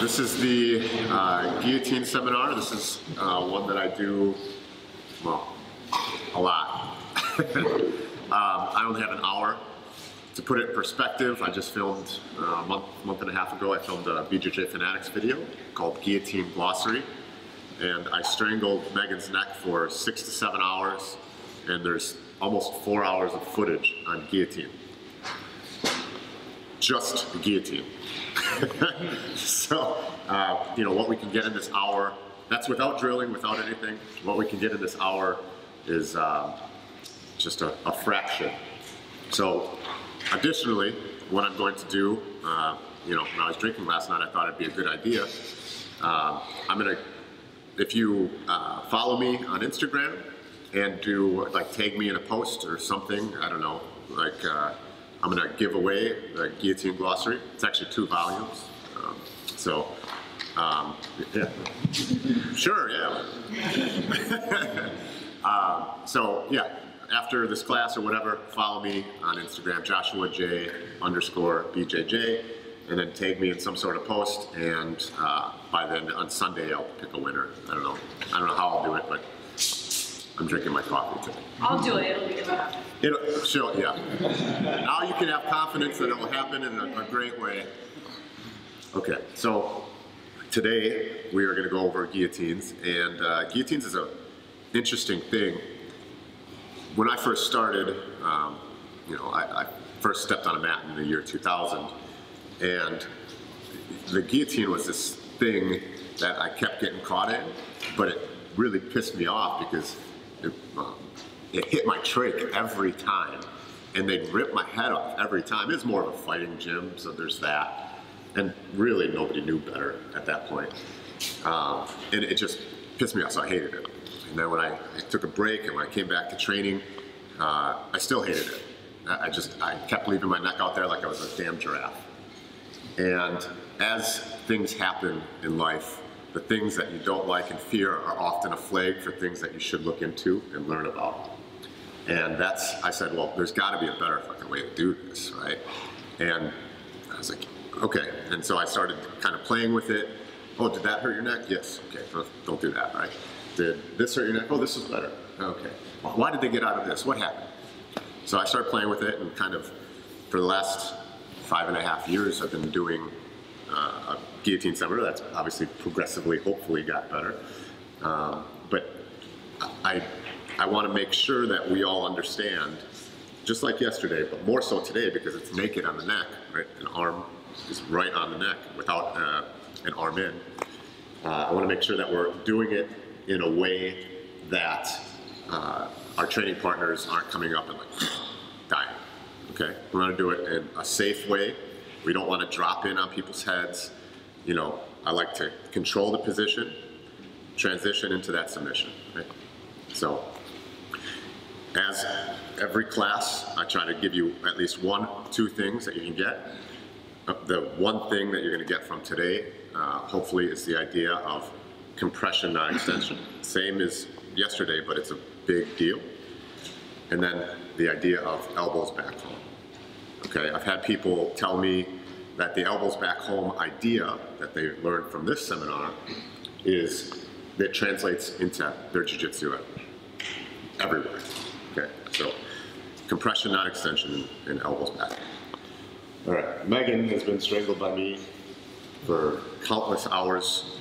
This is the guillotine seminar. This is one that I do, well, a lot. I only have an hour. To put it in perspective, I just filmed a month and a half ago, I filmed a BJJ Fanatics video called Guillotine Glossary. And I strangled Megan's neck for 6 to 7 hours, and there's almost 4 hours of footage on guillotine. Just the guillotine. So, you know, what we can get in this hour, that's without drilling, without anything. What we can get in this hour is just a fraction. So, additionally, what I'm going to do, you know, when I was drinking last night, I thought it'd be a good idea. I'm gonna, if you follow me on Instagram and do, like, tag me in a post or something, I don't know, like, I'm gonna give away the Guillotine Glossary. It's actually 2 volumes. Yeah. Sure, yeah. So, yeah, after this class or whatever, follow me on Instagram, Joshua J_BJJ, and then tag me in some sort of post, and by then, on Sunday, I'll pick a winner. I don't know how I'll do it, but I'm drinking my coffee today. I'll do it, it'll be good. Sure, yeah. Now you can have confidence that it will happen in a great way. Okay, so today we are going to go over guillotines, and guillotines is an interesting thing. When I first started, you know, I first stepped on a mat in the year 2000, and the guillotine was this thing that I kept getting caught in, but it really pissed me off because it hit my trach every time, and they'd rip my head off every time. It was more of a fighting gym, so there's that. And really, nobody knew better at that point. And it just pissed me off, so I hated it. And then when I took a break and when I came back to training, I still hated it. I kept leaving my neck out there like I was a damn giraffe. And as things happen in life, the things that you don't like and fear are often a flag for things that you should look into and learn about. And I said, well, there's gotta be a better fucking way to do this, right? And I was like, okay. And so I started kind of playing with it. Oh, did that hurt your neck? Yes, okay, don't do that, right? Did this hurt your neck? Oh, this is better. Okay. Well, why did they get out of this? What happened? So I started playing with it, and kind of for the last 5.5 years, I've been doing a guillotine seminar that's obviously progressively, hopefully got better. But I want to make sure that we all understand, just like yesterday, but more so today because it's naked on the neck, right? An arm is right on the neck without an arm in. I want to make sure that we're doing it in a way that our training partners aren't coming up and like dying. Okay, we want to do it in a safe way. We don't want to drop in on people's heads. You know, I like to control the position, transition into that submission. Right? So, as every class, I try to give you at least 1-2 things that you can get. The one thing that you're going to get from today, hopefully, is the idea of compression, not extension. Same as yesterday, but it's a big deal. And then the idea of elbows back home. Okay, I've had people tell me that the elbows back home idea that they learned from this seminar is that translates into their jiu-jitsu everywhere. Okay, so compression, not extension, and elbows back. All right, Megan has been strangled by me for countless hours.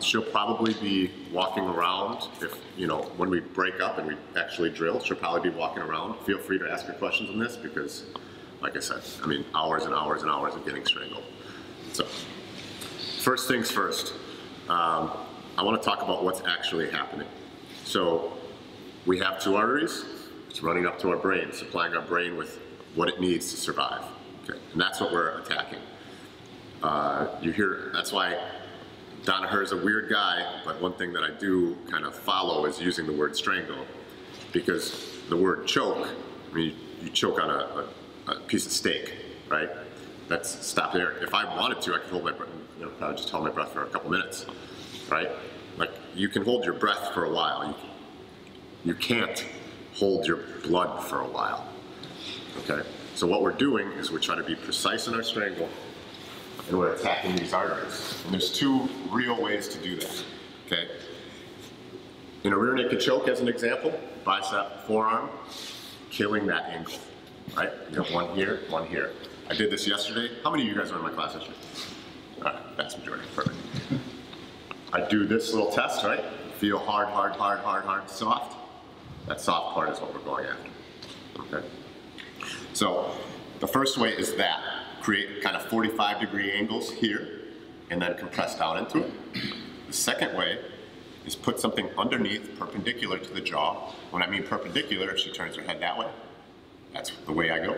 She'll probably be walking around if, you know, when we break up and we actually drill, she'll probably be walking around. Feel free to ask her questions on this because, like I said, I mean, hours and hours and hours of getting strangled. So, first things first, I want to talk about what's actually happening. So, we have 2 arteries. It's running up to our brain, supplying our brain with what it needs to survive. Okay, and that's what we're attacking. You hear, that's why Danaher is a weird guy, but one thing that I do kind of follow is using the word strangle, because the word choke, I mean, you choke on a piece of steak, right? That's stop there. If I wanted to, I could hold my breath, you know, probably just hold my breath for a couple minutes, right? Like, you can hold your breath for a while. You can't hold your blood for a while, okay? So what we're doing is we're trying to be precise in our strangle, and we're attacking these arteries. And there's two real ways to do that, okay? In a rear naked choke, as an example, bicep, forearm, killing that angle, right? You have one here, one here. I did this yesterday. How many of you guys were in my class yesterday? All right, vast majority, perfect. I do this little test, right? Feel hard, hard, hard, hard, hard, soft. That soft part is what we're going after, okay? So the first way is that. Create kind of 45-degree angles here and then compress down into it. The second way is put something underneath perpendicular to the jaw. When I mean perpendicular, if she turns her head that way, that's the way I go.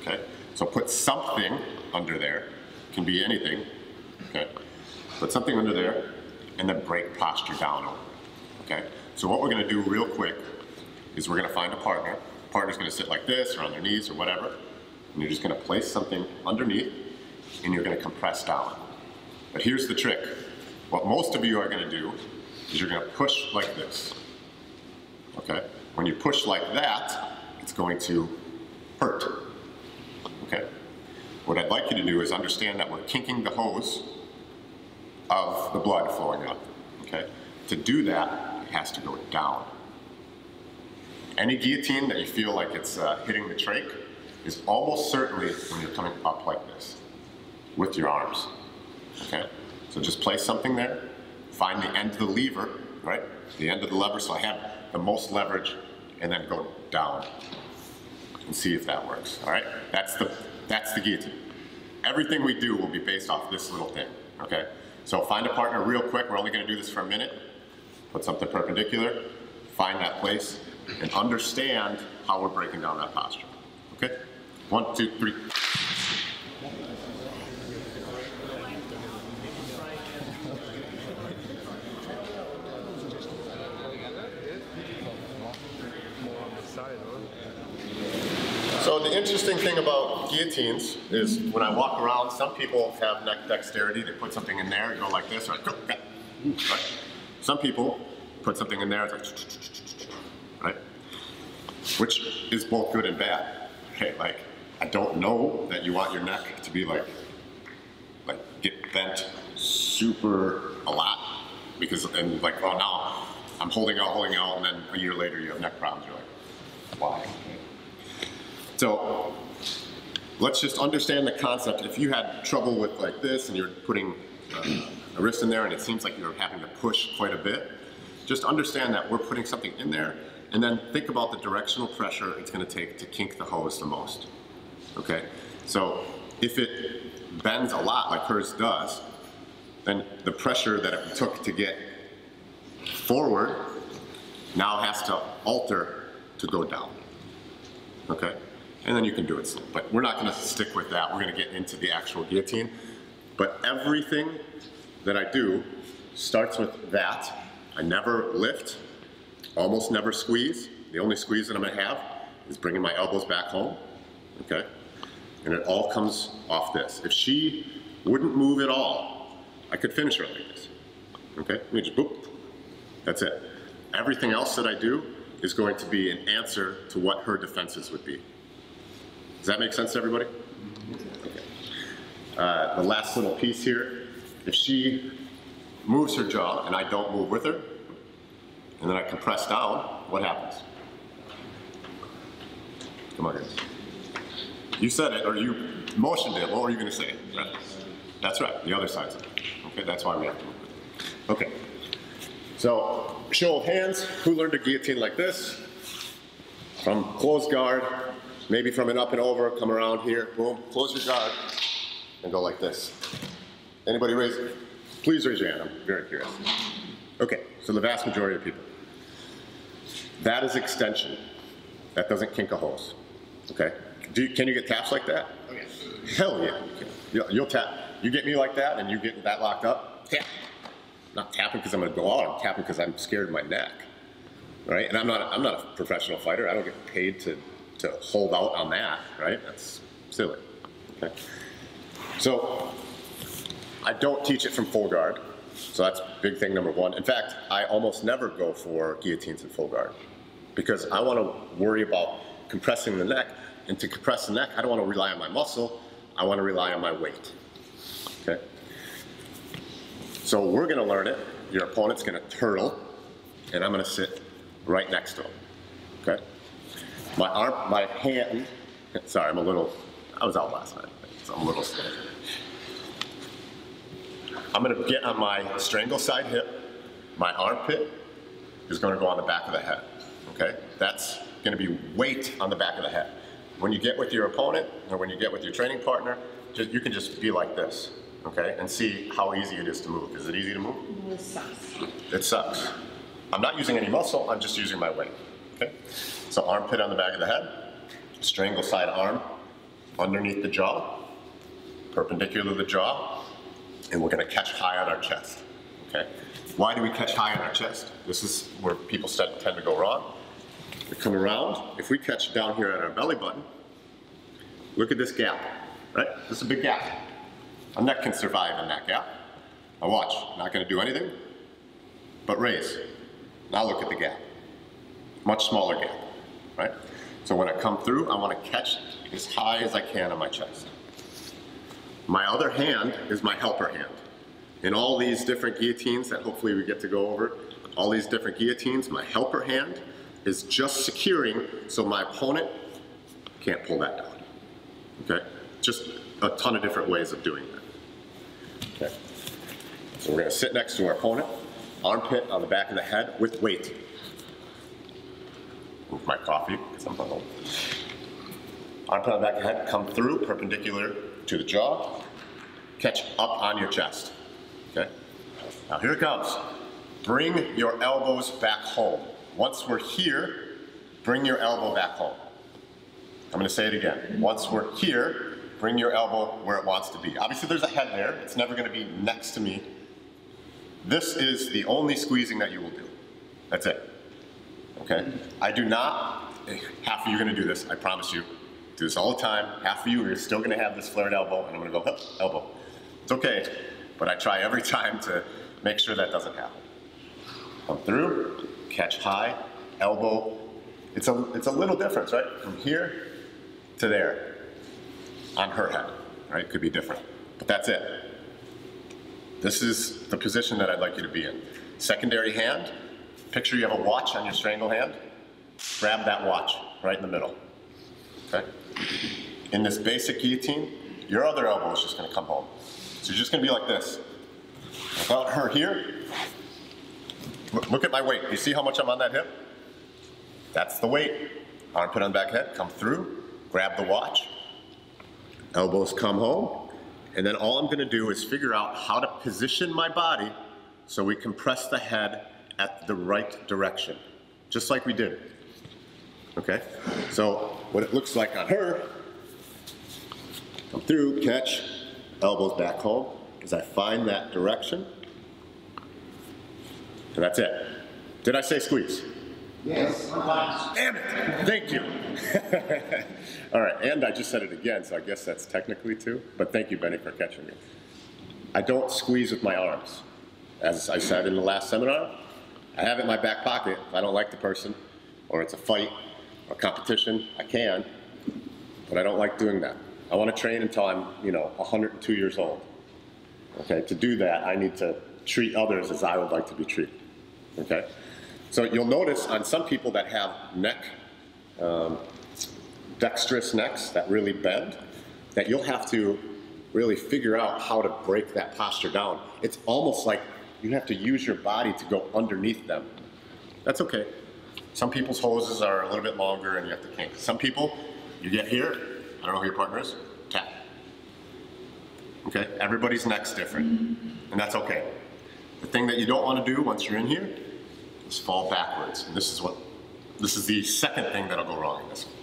Okay? So put something under there. Can be anything. Okay? Put something under there and then break posture down over it. Okay? So what we're going to do real quick is we're going to find a partner. The partner's going to sit like this or on their knees or whatever. And you're just going to place something underneath and you're going to compress down. But here's the trick. What most of you are going to do is you're going to push like this. Okay? When you push like that, it's going to hurt. Okay? What I'd like you to do is understand that we're kinking the hose of the blood flowing up. Okay? To do that, it has to go down. Any guillotine that you feel like it's hitting the trach is almost certainly when you're coming up like this with your arms, okay? So just place something there, find the end of the lever, right? The end of the lever so I have the most leverage, and then go down and see if that works, all right? That's the guillotine. Everything we do will be based off this little thing, okay? So find a partner real quick. We're only gonna do this for a minute. Put something perpendicular, find that place, and understand how we're breaking down that posture, okay? 1, 2, 3. So the interesting thing about guillotines is when I walk around, some people have neck dexterity. They put something in there and go like this, right? Some people put something in there, it's like, right? Which is both good and bad. Okay, like, I don't know that you want your neck to be like get bent super a lot because then like, oh now I'm holding out, and then a year later you have neck problems. You're like, why? So let's just understand the concept. If you had trouble with like this and you're putting a wrist in there and it seems like you're having to push quite a bit, just understand that we're putting something in there and then think about the directional pressure it's going to take to kink the hose the most. Okay, so if it bends a lot like hers does, then the pressure that it took to get forward now has to alter to go down. Okay, and then you can do it slow. But we're not going to stick with that. We're going to get into the actual guillotine. But everything that I do starts with that. I never lift, almost never squeeze. The only squeeze that I'm going to have is bringing my elbows back home. Okay? And it all comes off this. If she wouldn't move at all, I could finish her like this. Okay? Let me just boop. That's it. Everything else that I do is going to be an answer to what her defenses would be. Does that make sense to everybody? Okay. The last little piece here, if she moves her jaw and I don't move with her, and then I compress down, what happens? Come on, guys. You said it, or you motioned it. What were you going to say? Right. That's right. The other side's it. Okay, that's why we have to move it. Okay. So, show of hands. Who learned a guillotine like this? From closed guard, maybe from an up and over, come around here, boom, close your guard, and go like this. Anybody raise it? Please raise your hand. I'm very curious. Okay, so the vast majority of people. That is extension. That doesn't kink a hose. Okay? Can you get taps like that? Okay. Hell yeah, you can. You'll tap. You get me like that and you get that locked up, tap. I'm not tapping because I'm going to go out. I'm tapping because I'm scared of my neck. Right? And I'm not a professional fighter. I don't get paid to hold out on that. Right? That's silly. Okay? So I don't teach it from full guard. So that's big thing number one. In fact, I almost never go for guillotines in full guard because I want to worry about compressing the neck. And to compress the neck, I don't want to rely on my muscle. I want to rely on my weight. Okay? So we're going to learn it. Your opponent's going to turtle, and I'm going to sit right next to him. Okay? My hand, sorry, I was out last night, so I'm a little stiff. I'm going to get on my strangle side hip. My armpit is going to go on the back of the head. Okay? That's going to be weight on the back of the head. When you get with your opponent, or when you get with your training partner, you can just be like this, okay? And see how easy it is to move. Is it easy to move? It sucks. It sucks. I'm not using any muscle, I'm just using my weight, okay? So armpit on the back of the head, strangle side arm underneath the jaw, perpendicular to the jaw, and we're gonna catch high on our chest, okay? Why do we catch high on our chest? This is where people tend to go wrong. We come around, if we catch down here at our belly button, look at this gap, right? This is a big gap. A neck can survive in that gap. Now watch, not gonna do anything, but raise. Now look at the gap. Much smaller gap, right? So when I come through, I wanna catch as high as I can on my chest. My other hand is my helper hand. In all these different guillotines that hopefully we get to go over, all these different guillotines, my helper hand is just securing so my opponent can't pull that down, okay? Just a ton of different ways of doing that, okay? So we're gonna sit next to our opponent, armpit on the back of the head with weight. Move my coffee, because I'm bundled. Armpit on the back of the head, come through, perpendicular to the jaw, catch up on your chest, okay? Now here it comes. Bring your elbows back home. Once we're here, bring your elbow back home. I'm gonna say it again. Once we're here, bring your elbow where it wants to be. Obviously there's a head there, it's never gonna be next to me. This is the only squeezing that you will do. That's it, okay? I do not, half of you are gonna do this, I promise you. Do this all the time, half of you are still gonna have this flared elbow, and I'm gonna go, hup, elbow. It's okay, but I try every time to make sure that doesn't happen. Come through, catch high, elbow. It's a little difference, right? From here to there on her head, right? Could be different, but that's it. This is the position that I'd like you to be in. Secondary hand, picture you have a watch on your strangle hand. Grab that watch right in the middle, okay? In this basic guillotine, your other elbow is just gonna come home. So you're just gonna be like this. Without her here, look at my weight. You see how much I'm on that hip? That's the weight. Armpit on the back head, come through, grab the watch, elbows come home, and then all I'm gonna do is figure out how to position my body so we compress the head at the right direction, just like we did, okay? So what it looks like on her, come through, catch, elbows back home, as I find that direction, and that's it. Did I say squeeze? Yes. Damn it! Thank you. All right, and I just said it again, so I guess that's technically two, but thank you, Benny, for catching me. I don't squeeze with my arms. As I said in the last seminar, I have it in my back pocket. If I don't like the person, or it's a fight, or competition, I can, but I don't like doing that. I want to train until I'm, 102 years old. Okay, to do that, I need to treat others as I would like to be treated, okay? So you'll notice on some people that have dexterous necks that really bend, that you'll have to really figure out how to break that posture down. It's almost like you have to use your body to go underneath them. That's okay. Some people's hoses are a little bit longer and you have to kink. Some people, you get here, I don't know who your partner is, tap. Okay, everybody's neck's different, and that's okay. The thing that you don't want to do once you're in here is fall backwards. And this is the second thing that'll go wrong in this one.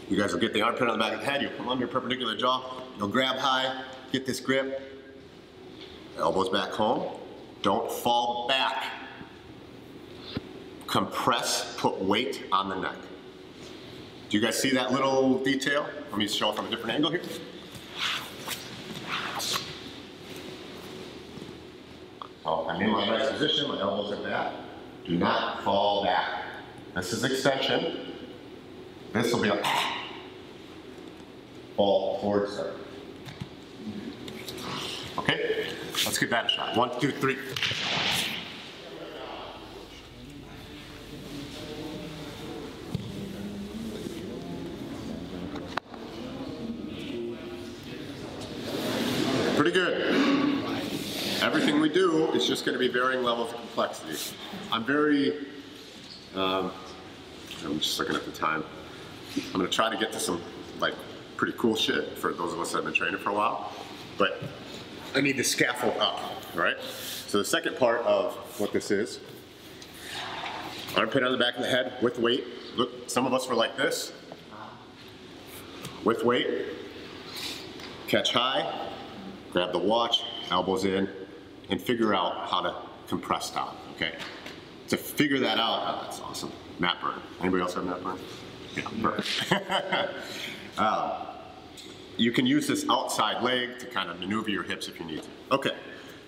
You guys will get the armpit on the back of the head, you'll come under perpendicular jaw, you'll grab high, get this grip, elbows back home, don't fall back. Compress, put weight on the neck. Do you guys see that little detail? Let me show it from a different angle here. Oh, I'm in my nice position, my elbows are back. Do not fall back. This is extension. This will be like, fall forward, start. Let's give that a shot. 1, 2, 3. Pretty good. Everything we do is just going to be varying levels of complexity. I'm just looking at the time. I'm going to try to get to some like pretty cool shit for those of us that have been training for a while, but I need to scaffold up, right? So the second part of what this is, armpit on the back of the head with weight. Look, some of us were like this. With weight, catch high, grab the watch, elbows in, and figure out how to compress down, okay? To figure that out, oh, that's awesome. Mat burn. Anybody else have mat burn? Yeah, burn. You can use this outside leg to kind of maneuver your hips if you need to. Okay,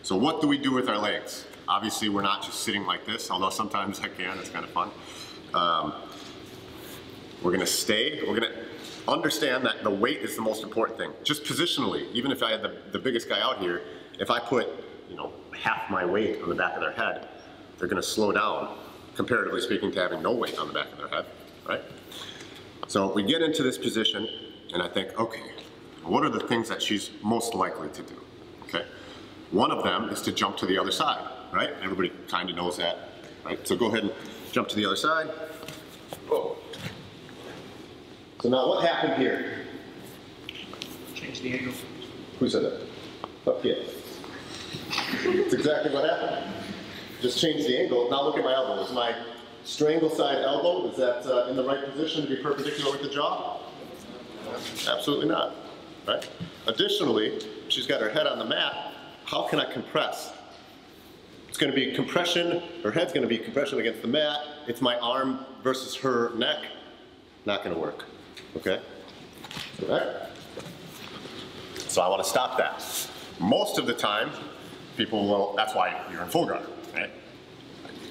so what do we do with our legs? Obviously, we're not just sitting like this, although sometimes I can, it's kind of fun. We're gonna stay, we're gonna understand that the weight is the most important thing. Just positionally, even if I had the biggest guy out here, if I put, you know, half my weight on the back of their head, they're gonna slow down, comparatively speaking to having no weight on the back of their head, right? So we get into this position, and I think, okay, what are the things that she's most likely to do, okay? One of them is to jump to the other side, right? Everybody kind of knows that, right? So go ahead and jump to the other side. Whoa. So now what happened here? Change the angle. Who said that? Fuck yeah. That's exactly what happened. Just change the angle. Now look at my elbow. Is my strangle side elbow, is that in the right position to be perpendicular with the jaw? Absolutely not, right? Additionally, she's got her head on the mat. How can I compress? It's going to be compression, her head's going to be compression against the mat. It's my arm versus her neck. Not going to work, okay? Right? So I want to stop that. Most of the time, people will, that's why you're in full guard, right?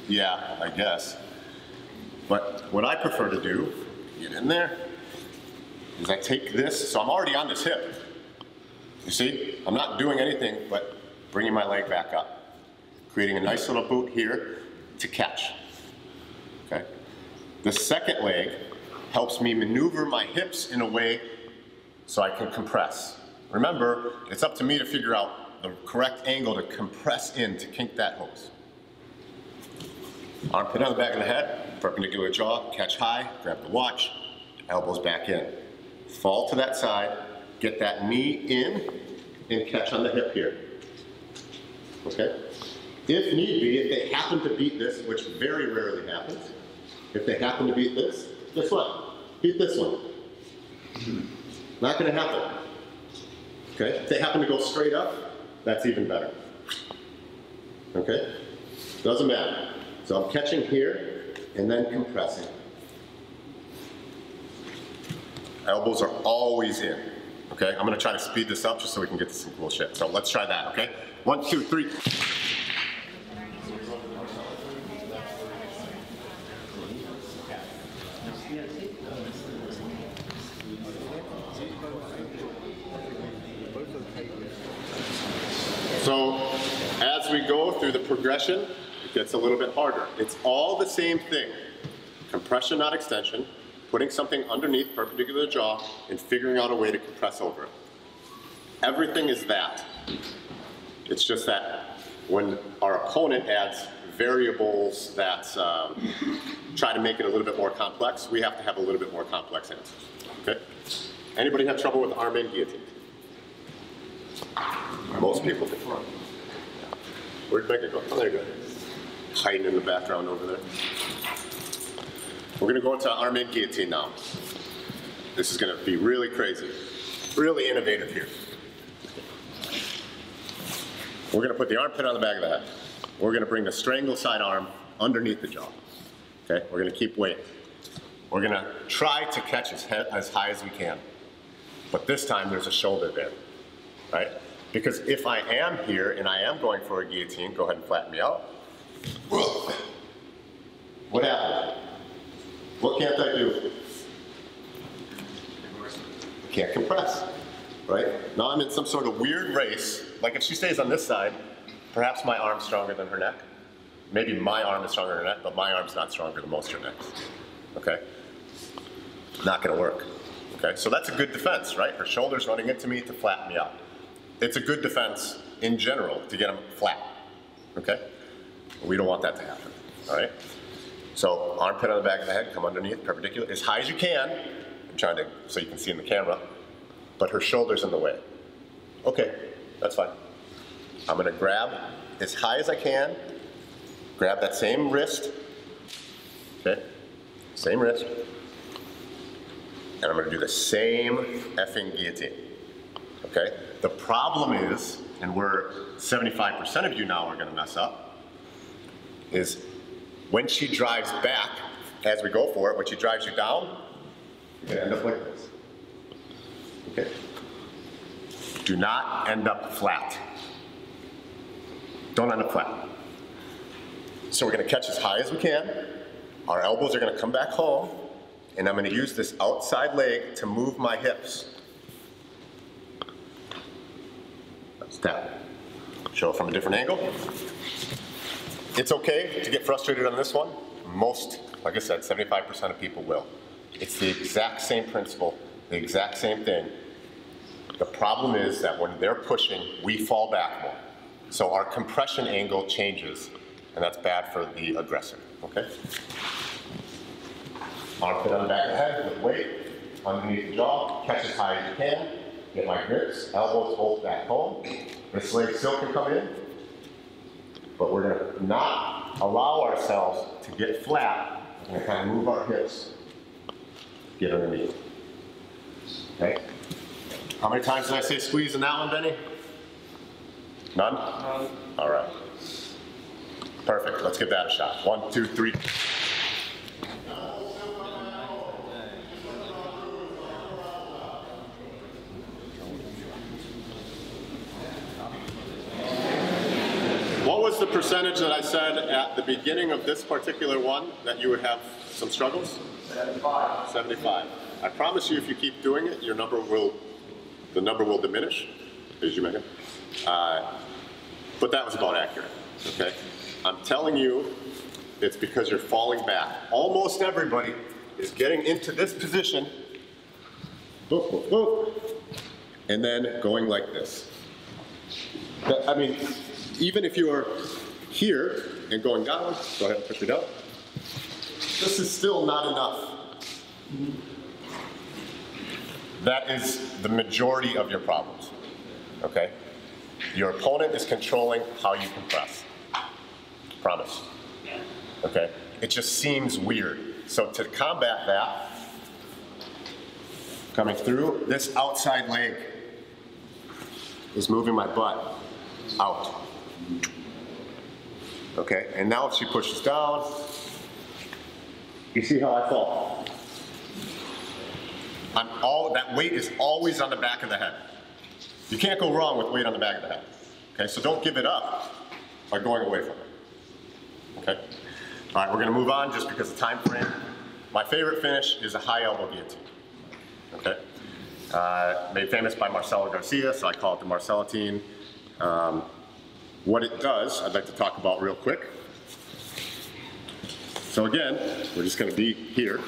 Yeah, I guess. But what I prefer to do, get in there, is I take this, so I'm already on this hip. You see, I'm not doing anything but bringing my leg back up, creating a nice little boot here to catch, okay? The second leg helps me maneuver my hips in a way so I can compress. Remember, it's up to me to figure out the correct angle to compress in to kink that hose. Armpit on the back of the head, perpendicular jaw, catch high, grab the watch, elbows back in. Fall to that side, get that knee in, and catch on the hip here. Okay? If need be, if they happen to beat this, which very rarely happens, if they happen to beat this, guess what? Beat this one. Not gonna happen. Okay? If they happen to go straight up, that's even better. Okay? Doesn't matter. So I'm catching here and then compressing. Elbows are always in. Okay? I'm gonna try to speed this up just so we can get to some cool shit. So let's try that, okay? 1, 2, 3. So as we go through the progression, it gets a little bit harder. It's all the same thing. Compression, not extension, putting something underneath perpendicular to the jaw, and figuring out a way to compress over it. Everything is that. It's just that when our opponent adds variables that try to make it a little bit more complex, we have to have a little bit more complex answers. Okay? Anybody have trouble with arm in guillotine? Most people do. Where'd Becca go? Oh, there you go. Hiding in the background over there. We're gonna go into arm in guillotine now. This is gonna be really crazy. Really innovative here. We're gonna put the armpit on the back of the head. We're gonna bring the strangle side arm underneath the jaw. Okay, we're gonna keep weight. We're gonna try to catch as high as we can. But this time there's a shoulder there, right? Because if I am here and I am going for a guillotine, go ahead and flatten me out. What happened? What can't I do? Can't compress, right? Now I'm in some sort of weird race. Like if she stays on this side, Perhaps my arm's stronger than her neck. Maybe my arm is stronger than her neck, but my arm's not stronger than most of her necks. Okay? Not gonna work. Okay, so that's a good defense, right? Her shoulder's running into me to flatten me out. It's a good defense in general to get them flat. Okay? We don't want that to happen. All right? So armpit on the back of the head, come underneath, perpendicular, as high as you can. I'm trying to, so you can see in the camera, but her shoulder's in the way. Okay, that's fine. I'm gonna grab as high as I can, grab that same wrist, okay? Same wrist. And I'm gonna do the same effing guillotine, okay? The problem is, and where 75% of you now are gonna mess up, is when she drives back, as we go for it, when she drives you down, you're gonna end up like this, okay? Do not end up flat. Don't end up flat. So we're gonna catch as high as we can. Our elbows are gonna come back home, and I'm gonna use this outside leg to move my hips. Step. Show it from a different angle. It's okay to get frustrated on this one. Most, like I said, 75% of people will. It's the exact same principle, the exact same thing. The problem is that when they're pushing, we fall back more. So our compression angle changes, and that's bad for the aggressor, okay? Armpit on the back of the head with weight, underneath the jaw, catch as high as you can, get my grips, elbows both back home. This leg still can come in, but we're gonna not allow ourselves to get flat. We're gonna kind of move our hips, get underneath, okay? How many times did I say squeeze in that one, Benny? None? None. All right. Perfect, let's give that a shot. 1, 2, 3. What was the percentage that I said at the beginning of this particular one that you would have some struggles? 75. 75. I promise you, if you keep doing it, the number will diminish, as you Megan. But that was about accurate, okay? I'm telling you, it's because you're falling back. Almost everybody is getting into this position, boop, boop, boop, and then going like this. I mean, even if you're here and going down, go ahead and push me down. This is still not enough. That is the majority of your problems, okay? Your opponent is controlling how you compress. Promise, okay? It just seems weird. So to combat that, coming through, this outside leg is moving my butt out. Okay, and now if she pushes down, you see how I fall? That weight is always on the back of the head. You can't go wrong with weight on the back of the head. Okay, so don't give it up by going away from it. Okay? All right, we're gonna move on just because of time frame. My favorite finish is a high elbow guillotine. Okay? Made famous by Marcelo Garcia, so I call it the Marcellatine. What it does, I'd like to talk about real quick. So again, we're just gonna be here,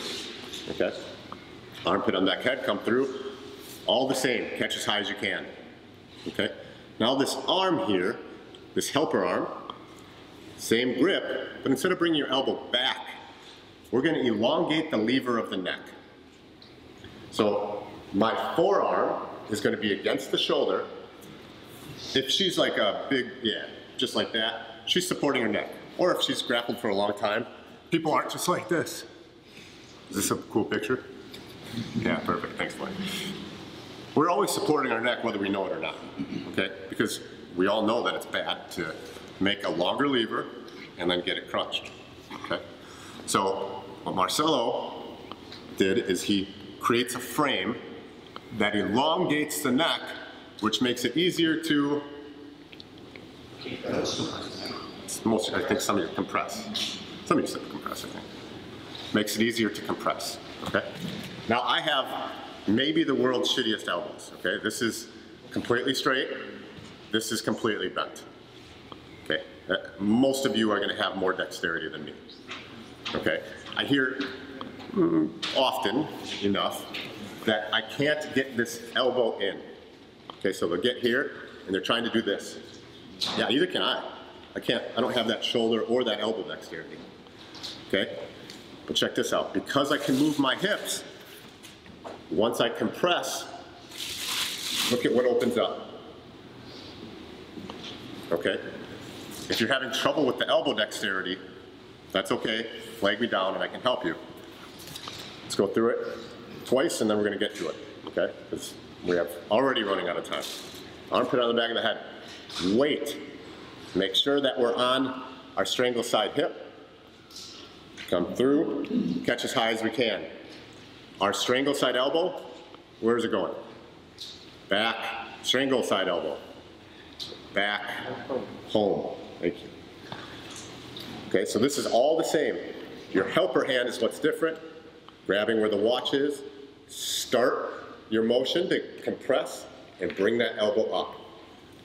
okay? Armpit on back head, come through. All the same, catch as high as you can, okay? Now this arm here, this helper arm, same grip, but instead of bringing your elbow back, we're gonna elongate the lever of the neck. So my forearm is gonna be against the shoulder. If she's like a big, yeah, just like that, she's supporting her neck. Or if she's grappled for a long time, people aren't just like this. Is this a cool picture? Yeah, perfect, thanks, Floyd. We're always supporting our neck whether we know it or not, okay? Because we all know that it's bad to make a longer lever and then get it crunched, okay? So what Marcelo did is he creates a frame that elongates the neck, which makes it easier to, I think some of you compress. Some of you said compress, I think. Makes it easier to compress, okay? Now I have maybe the world's shittiest elbows, okay? This is completely straight, this is completely bent, Most of you are going to have more dexterity than me. Okay, I hear often enough that I can't get this elbow in. Okay, so they'll get here and they're trying to do this. Yeah, either can I. I don't have that shoulder or that elbow dexterity. Okay, but check this out. Because I can move my hips, once I compress, look at what opens up. Okay, if you're having trouble with the elbow dexterity, that's okay. Flag me down and I can help you. Let's go through it twice and then we're going to get to it. Okay, because we have already running out of time. Armpit on the back of the head. Wait. Make sure that we're on our strangle side hip. Come through, catch as high as we can. Our strangle side elbow, where is it going? Back, strangle side elbow. Back, home. Thank you. Okay, so this is all the same. Your helper hand is what's different. Grabbing where the watch is. Start your motion to compress and bring that elbow up.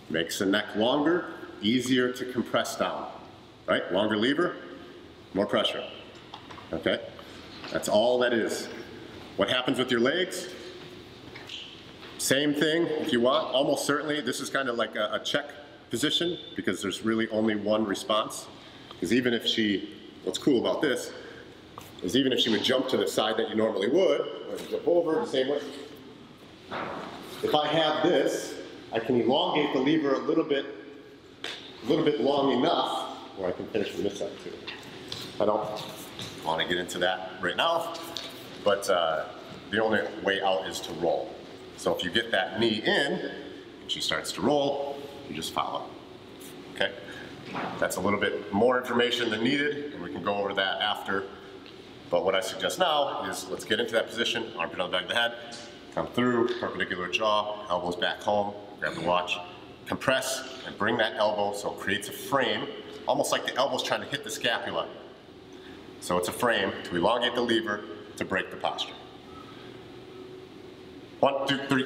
Makes the neck longer, easier to compress down. Right? Longer lever, more pressure. Okay? That's all that is. What happens with your legs? Same thing if you want. Almost certainly, this is kind of like a check position because there's really only one response. Because even if what's cool about this is even if she would jump to the side that you normally would, or jump over the same way. If I have this, I can elongate the lever a little bit long enough where I can finish from this side too. I don't want to get into that right now, but the only way out is to roll. So if you get that knee in, and she starts to roll, you just follow. Okay? That's a little bit more information than needed, and we can go over that after. But what I suggest now is let's get into that position, armpit on the back of the head, come through, perpendicular jaw, elbows back home, grab the watch, compress, and bring that elbow so it creates a frame, almost like the elbow's trying to hit the scapula. So it's a frame to elongate the lever to break the posture. 1, 2, 3.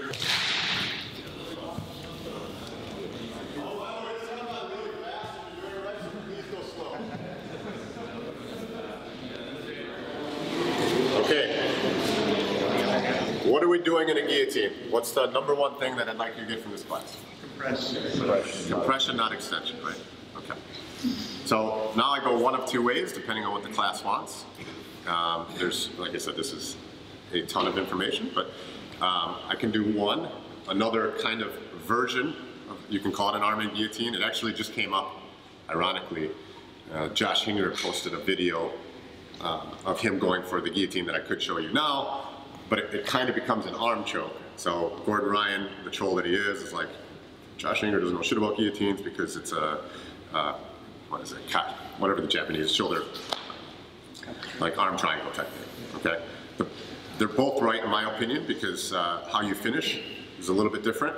Okay. What are we doing in a guillotine? What's the number one thing that I'd like you to get from this class? Compression. Compression, not extension, right? Okay. So now I go one of two ways, depending on what the class wants. There's, like I said, this is a ton of information, but I can do another kind of version of, you can call it an arm and guillotine. It actually just came up, ironically. Josh Hinger posted a video of him going for the guillotine that I could show you now, but it kind of becomes an arm choke. So Gordon Ryan, the troll that he is like, Josh Hinger doesn't know shit about guillotines because it's a, what is it, whatever the Japanese shoulder, like arm triangle type thing, okay? They're both right in my opinion because how you finish is a little bit different.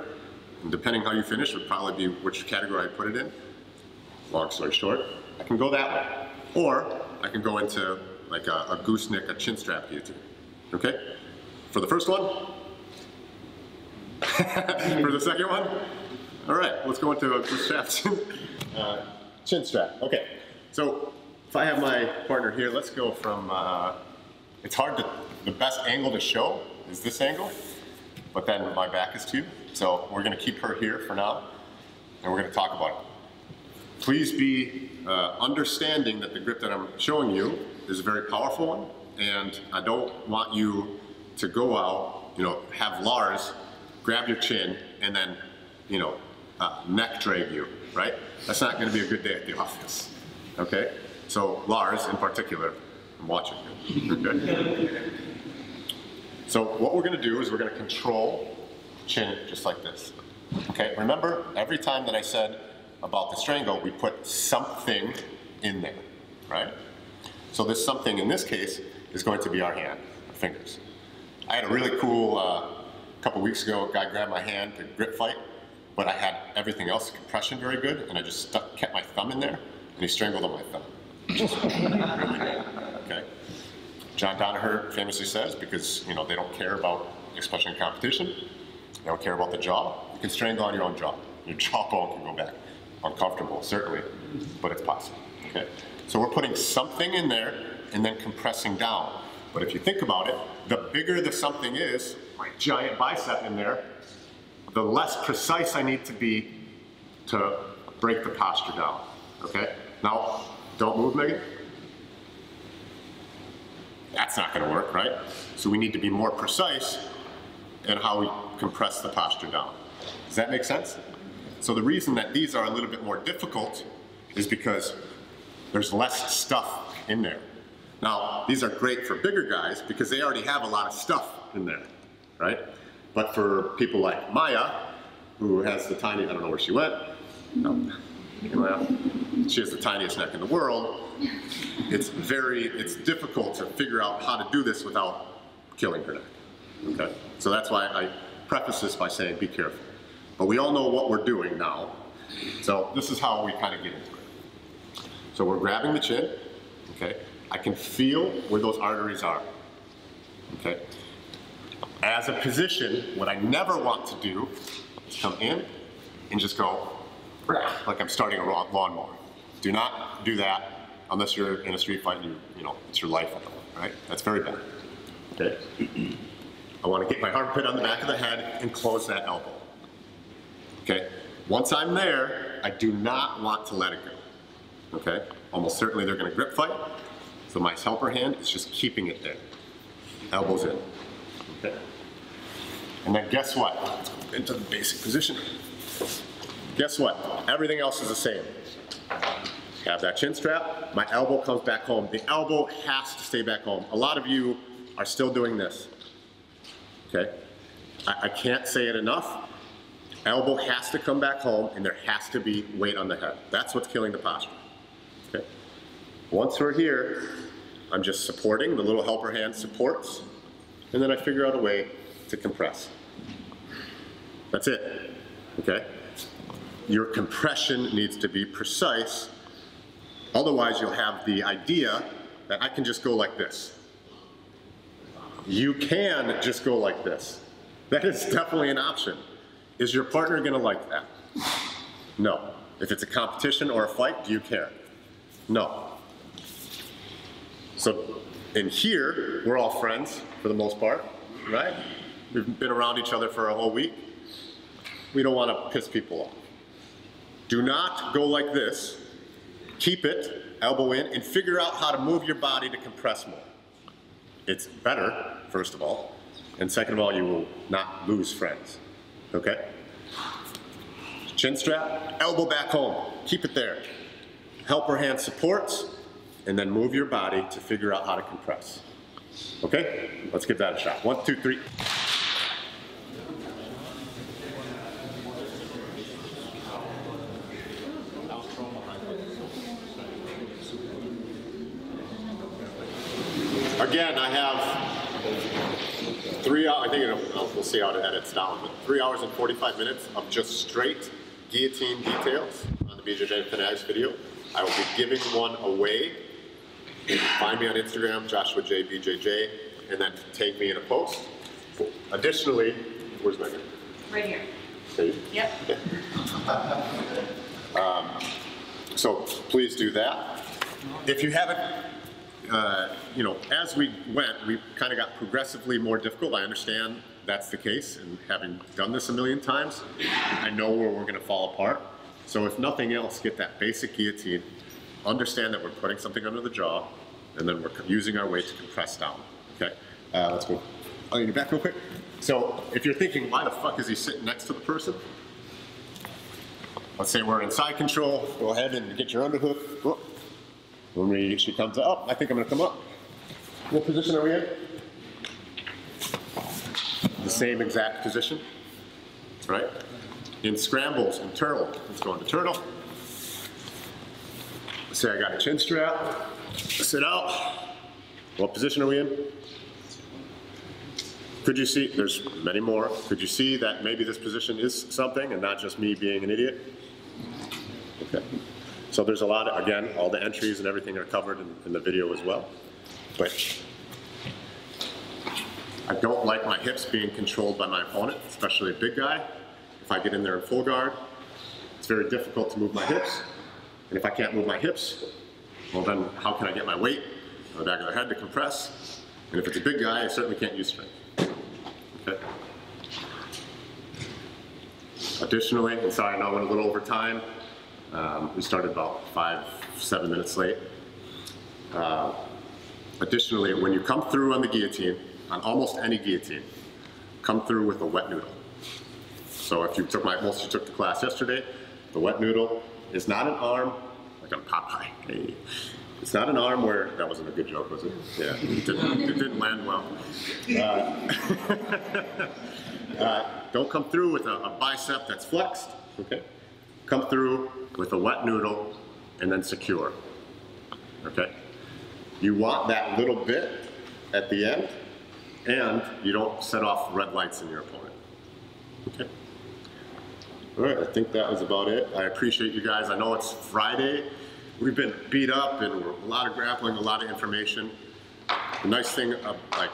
And depending how you finish would probably be which category I put it in. Long story short, I can go that way. Or I can go into like a gooseneck, a chin strap guillotine, okay? For the first one? For the second one? All right, let's go into a goose strap chin strap. Okay, so if I have my partner here, let's go from, it's hard to, the best angle to show is this angle, but then my back is to you. So we're gonna keep her here for now, and we're gonna talk about it. Please be understanding that the grip that I'm showing you is a very powerful one, and I don't want you to go out, have Lars grab your chin and then, neck drag you, right? That's not gonna be a good day at the office, okay? So Lars, in particular, I'm watching you, okay? So what we're gonna do is we're gonna control chin just like this, okay? Remember, every time that I said about the strangle, we put something in there, right? So this something in this case is going to be our hand, our fingers. I had a really cool, couple weeks ago, a guy grabbed my hand to grip fight, but I had everything else, compression very good, and I just kept my thumb in there, and he strangled on my thumb. Really good, okay? John Danaher famously says, because they don't care about, especially in competition, they don't care about the jaw, you can strangle on your own jaw. Your jawbone can go back. Uncomfortable, certainly, but it's possible, okay? So we're putting something in there and then compressing down. But if you think about it, the bigger the something is, my giant bicep in there, the less precise I need to be to break the posture down, okay? Now, don't move, Megan. That's not gonna work, right? So we need to be more precise in how we compress the posture down. Does that make sense? So the reason that these are a little bit more difficult is because there's less stuff in there. Now, these are great for bigger guys because they already have a lot of stuff in there, right? But for people like Maya, who has the tiny, I don't know where she went. No, she has the tiniest neck in the world. It's difficult to figure out how to do this without killing her neck, okay? So that's why I preface this by saying be careful. But we all know what we're doing now. So this is how we kind of get into it. So we're grabbing the chin, okay? I can feel where those arteries are, okay? As a position, what I never want to do is come in and just go like I'm starting a lawnmower. Do not do that unless you're in a street fight and you know, it's your life on the line, right? That's very bad, okay? I want to get my armpit on the back of the head and close that elbow, okay? Once I'm there, I do not want to let it go, okay? Almost certainly they're going to grip fight, so my helper hand is just keeping it there. Elbows in, okay? And then guess what? Let's go into the basic position. Guess what? Everything else is the same. Have that chin strap, my elbow comes back home. The elbow has to stay back home. A lot of you are still doing this, okay? I can't say it enough. Elbow has to come back home and there has to be weight on the head. That's what's killing the posture, okay? Once we're here, I'm just supporting, the little helper hand supports, and then I figure out a way to compress. That's it, okay? Your compression needs to be precise, otherwise you'll have the idea that I can just go like this. You can just go like this. That is definitely an option. Is your partner gonna like that? No. If it's a competition or a fight, do you care? No. So in here, we're all friends for the most part, right? We've been around each other for a whole week. We don't want to piss people off. Do not go like this. Keep it, elbow in, and figure out how to move your body to compress more. It's better, first of all, and second of all, you will not lose friends, okay? Chin strap, elbow back home, keep it there. Helper hand supports, and then move your body to figure out how to compress. Okay? Let's give that a shot. 1, 2, 3. Again, I have 3 hours, I think we'll see how it edits down, but 3 hours and 45 minutes of just straight guillotine details on the BJJ Fanatics video. I will be giving one away. Find me on Instagram, Joshua J BJJ, and then tag me in a post. Additionally, where's Megan? Right here. Okay. Yep. So please do that. If you haven't, you know, as we went, we kind of got progressively more difficult. I understand that's the case, and having done this a million times, I know where we're going to fall apart. So if nothing else, get that basic guillotine. Understand that we're putting something under the jaw, and then we're using our weight to compress down, okay? Let's go. I'll get back real quick. So if you're thinking, why the fuck is he sitting next to the person? Let's say we're in side control. Go ahead and get your underhook. Oh. When she comes up, I think I'm gonna come up. What position are we in? The same exact position, right? In scrambles and turtle, let's go into turtle. Let's say I got a chin strap, sit out. What position are we in? Could you see, there's many more. Could you see that maybe this position is something and not just me being an idiot? Okay. So there's a lot of, again, all the entries and everything are covered in the video as well. But I don't like my hips being controlled by my opponent, especially a big guy. If I get in there in full guard, it's very difficult to move my hips. And if I can't move my hips, well then how can I get my weight on the back of their head to compress? And if it's a big guy, I certainly can't use strength. Okay. Additionally, and sorry, I know I went a little over time. We started about 5-7 minutes late. Additionally, when you come through on the guillotine, on almost any guillotine, come through with a wet noodle. So if you took most of you took the class yesterday, the wet noodle is not an arm, like a Popeye. Hey. It's not an arm where, that wasn't a good joke, was it? Yeah, it didn't land well. Don't come through with a bicep that's flexed, okay? Come through with a wet noodle and then secure, okay? You want that little bit at the end, and you don't set off red lights in your opponent, okay? All right, I think that was about it. I appreciate you guys. I know it's Friday. We've been beat up and we're a lot of grappling, a lot of information. The nice thing,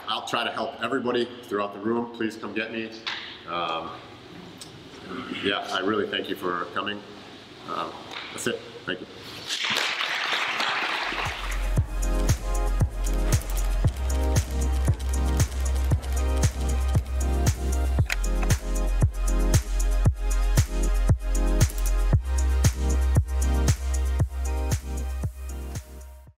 I'll try to help everybody throughout the room. Please come get me. Yeah, I really thank you for coming. That's it. Thank you.